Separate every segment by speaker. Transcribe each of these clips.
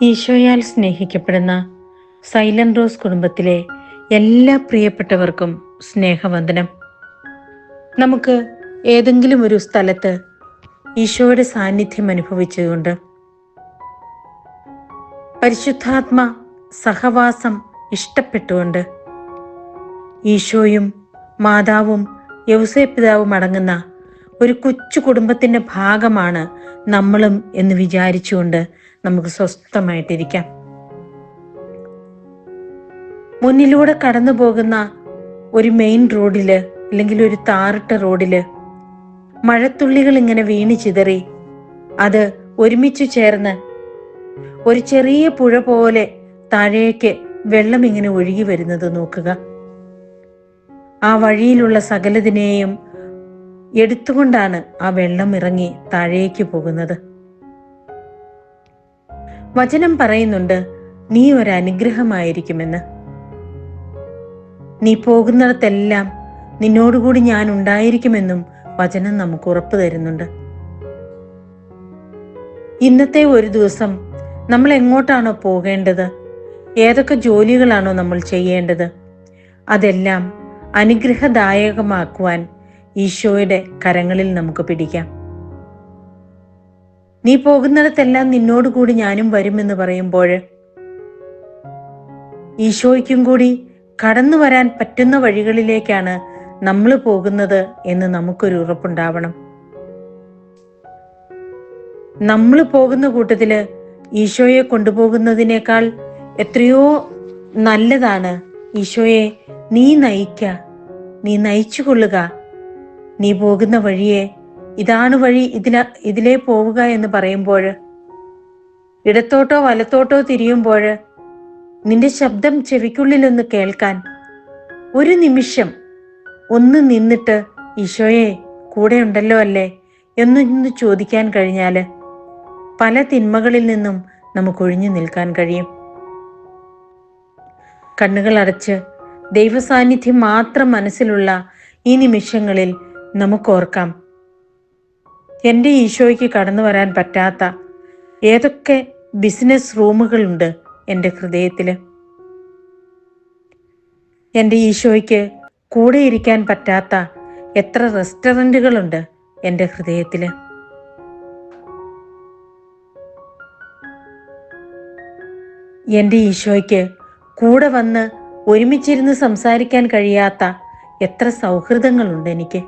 Speaker 1: ഈശോയാൽ സ്നേഹിക്കപ്പെടുന്ന silent rose കുടുംബത്തിലെ എല്ലാ പ്രിയപ്പെട്ടവർക്കും സ്നേഹവന്ദനം. നമുക്ക് ഏതെങ്കിലും ഒരു സ്ഥലത്ത് ഈശോയുടെ സാന്നിധ്യം അനുഭവിച്ചുകൊണ്ട് പരിശുദ്ധാത്മ സഹവാസം ഇഷ്ടപ്പെട്ടുകൊണ്ട് ഈശോയും മാതാവും യൗസേപ്പിതാവും അടങ്ങുന്ന ഒരു കൊച്ചു കുടുംബത്തിൻ്റെ ഭാഗമാണ് നമ്മളും എന്ന് വിചാരിച്ചുകൊണ്ട് നമുക്ക് സ്വസ്ഥമായിട്ടിരിക്കാം. മുന്നിലൂടെ കടന്നു പോകുന്ന ഒരു മെയിൻ റോഡില് അല്ലെങ്കിൽ ഒരു താറിട്ട റോഡില് മഴത്തുള്ളികൾ ഇങ്ങനെ വീണു ചിതറി അത് ഒരുമിച്ചു ചേർന്ന് ഒരു ചെറിയ പുഴ പോലെ താഴേക്ക് വെള്ളം ഇങ്ങനെ ഒഴുകി വരുന്നത് നോക്കുക. ആ വഴിയിലുള്ള സകലതിനെയും എടുത്തുകൊണ്ടാണ് ആ വെള്ളം ഇറങ്ങി താഴേക്ക് പോകുന്നത്. വചനം പറയുന്നുണ്ട്, നീ ഒരു അനുഗ്രഹമായിരിക്കുമെന്ന്. നീ പോകുന്നിടത്തെല്ലാം നിന്നോടുകൂടി ഞാൻ ഉണ്ടായിരിക്കുമെന്നും വചനം നമുക്ക് ഉറപ്പു തരുന്നുണ്ട്. ഇന്നത്തെ ഒരു ദിവസം നമ്മൾ എങ്ങോട്ടാണോ പോകേണ്ടത്, ഏതൊക്കെ ജോലികളാണോ നമ്മൾ ചെയ്യേണ്ടത്, അതെല്ലാം അനുഗ്രഹദായകമാക്കുവാൻ ഈശോയുടെ കരങ്ങളിൽ നമുക്ക് പിടിക്കാം. നീ പോകുന്നിടത്തെല്ലാം നിന്നോടുകൂടി ഞാനും വരുമെന്ന് പറയുമ്പോൾ ഈശോയ്ക്കും കൂടി കടന്നു വരാൻ പറ്റുന്ന വഴികളിലേക്കാണ് നമ്മൾ പോകുന്നത് എന്ന് നമുക്കൊരു ഉറപ്പുണ്ടാവണം. നമ്മൾ പോകുന്ന കൂട്ടത്തില് ഈശോയെ കൊണ്ടുപോകുന്നതിനേക്കാൾ എത്രയോ നല്ലതാണ് ഈശോയെ നീ നയിക്ക, നീ നയിച്ചു കൊള്ളുക, നീ പോകുന്ന വഴിയെ ഇതാണ് വഴി, ഇതിലേ പോവുക എന്ന് പറയുമ്പോൾ, ഇടത്തോട്ടോ വലത്തോട്ടോ തിരിയുമ്പോൾ നിന്റെ ശബ്ദം ചെവിക്കുള്ളിലൊന്ന് കേൾക്കാൻ ഒരു നിമിഷം ഒന്ന് നിന്നിട്ട് ഈശോയെ കൂടെ ഉണ്ടല്ലോ അല്ലേ എന്നൊന്ന് ചോദിക്കാൻ കഴിഞ്ഞാൽ പല തിന്മകളിൽ നിന്നും നമുക്ക് ഒഴിഞ്ഞു നിൽക്കാൻ കഴിയും. കണ്ണുകൾ അടച്ച് ദൈവസാന്നിധ്യം മാത്രം മനസ്സിലുള്ള ഈ നിമിഷങ്ങളിൽ നമുക്കോർക്കാം, എൻ്റെ ഈശോയ്ക്ക് കടന്നു വരാൻ പറ്റാത്ത ഏതൊക്കെ ബിസിനസ് റൂമുകളുണ്ട് എൻ്റെ ഹൃദയത്തിൽ. എൻ്റെ ഈശോയ്ക്ക് കൂടെ ഇരിക്കാൻ പറ്റാത്ത എത്ര റെസ്റ്റോറൻറ്റുകളുണ്ട് എൻ്റെ ഹൃദയത്തിൽ. എൻ്റെ ഈശോയ്ക്ക് കൂടെ വന്ന് ഒരുമിച്ചിരുന്ന് സംസാരിക്കാൻ കഴിയാത്ത എത്ര സൗഹൃദങ്ങളുണ്ട് എനിക്ക്.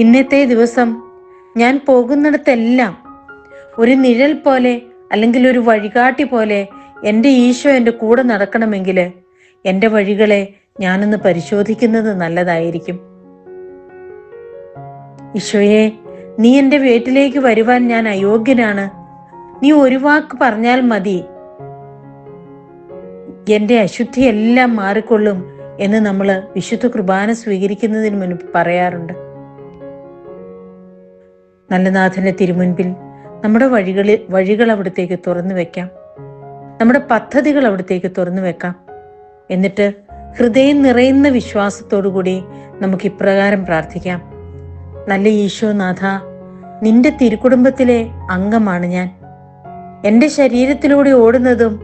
Speaker 1: ഇന്നത്തെ ദിവസം ഞാൻ പോകുന്നിടത്തെല്ലാം ഒരു നിഴൽ പോലെ അല്ലെങ്കിൽ ഒരു വഴികാട്ടി പോലെ എൻ്റെ ഈശോ എൻ്റെ കൂടെ നടക്കണമെങ്കിൽ എൻ്റെ വഴികളെ ഞാനൊന്ന് പരിശോധിക്കുന്നത് നല്ലതായിരിക്കും. ഈശോയെ, നീ എൻ്റെ വീട്ടിലേക്ക് വരുവാൻ ഞാൻ അയോഗ്യനാണ്, നീ ഒരു വാക്ക് പറഞ്ഞാൽ മതി, എൻ്റെ അശുദ്ധിയെല്ലാം മാറിക്കൊള്ളും എന്ന് നമ്മൾ വിശുദ്ധ കുർബാന സ്വീകരിക്കുന്നതിന് മുൻപ് പറയാറുണ്ട്. നല്ല നാഥന്റെ തിരുമുൻപിൽ നമ്മുടെ വഴികൾ അവിടത്തേക്ക് തുറന്നു വെക്കാം, നമ്മുടെ പദ്ധതികൾ അവിടത്തേക്ക് തുറന്നു വെക്കാം. എന്നിട്ട് ഹൃദയം നിറയുന്ന വിശ്വാസത്തോടുകൂടി നമുക്ക് ഇപ്രകാരം പ്രാർത്ഥിക്കാം. നല്ല ഈശോനാഥ, നിന്റെ തിരുക്കുടുംബത്തിലെ അംഗമാണ് ഞാൻ. എൻ്റെ ശരീരത്തിലൂടെ ഓടുന്നതും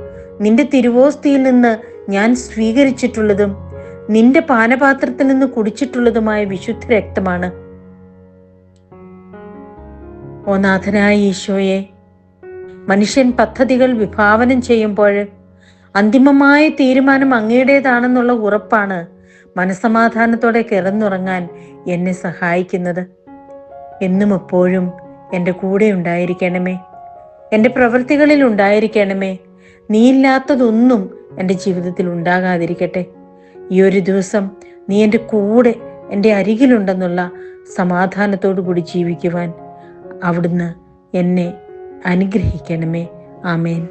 Speaker 1: നിന്റെ തിരുവോസ്തിയിൽ നിന്ന് ഞാൻ സ്വീകരിച്ചിട്ടുള്ളതും നിന്റെ പാനപാത്രത്തിൽ നിന്ന് കുടിച്ചിട്ടുള്ളതുമായ വിശുദ്ധ രക്തമാണ്. ഓ നാഥനായ ഈശോയെ, മനുഷ്യൻ പദ്ധതികൾ വിഭാവനം ചെയ്യുമ്പോൾ അന്തിമമായ തീരുമാനം അങ്ങയുടേതാണെന്നുള്ള ഉറപ്പാണ് മനസ്സമാധാനത്തോടെ കിടന്നുറങ്ങാൻ എന്നെ സഹായിക്കുന്നത്. എന്നും എപ്പോഴും എൻ്റെ കൂടെ ഉണ്ടായിരിക്കണമേ, എൻ്റെ പ്രവൃത്തികളിൽ ഉണ്ടായിരിക്കണമേ. നീയില്ലാത്തതൊന്നും എൻ്റെ ജീവിതത്തിൽ ഉണ്ടാകാതിരിക്കട്ടെ. ഈ ഒരു ദിവസം നീ എൻ്റെ കൂടെ എൻ്റെ അരികിലുണ്ടെന്നുള്ള സമാധാനത്തോടു കൂടി ജീവിക്കുവാൻ അവിടുന്ന് എന്നെ അനുഗ്രഹിക്കണമേ. ആമേൻ.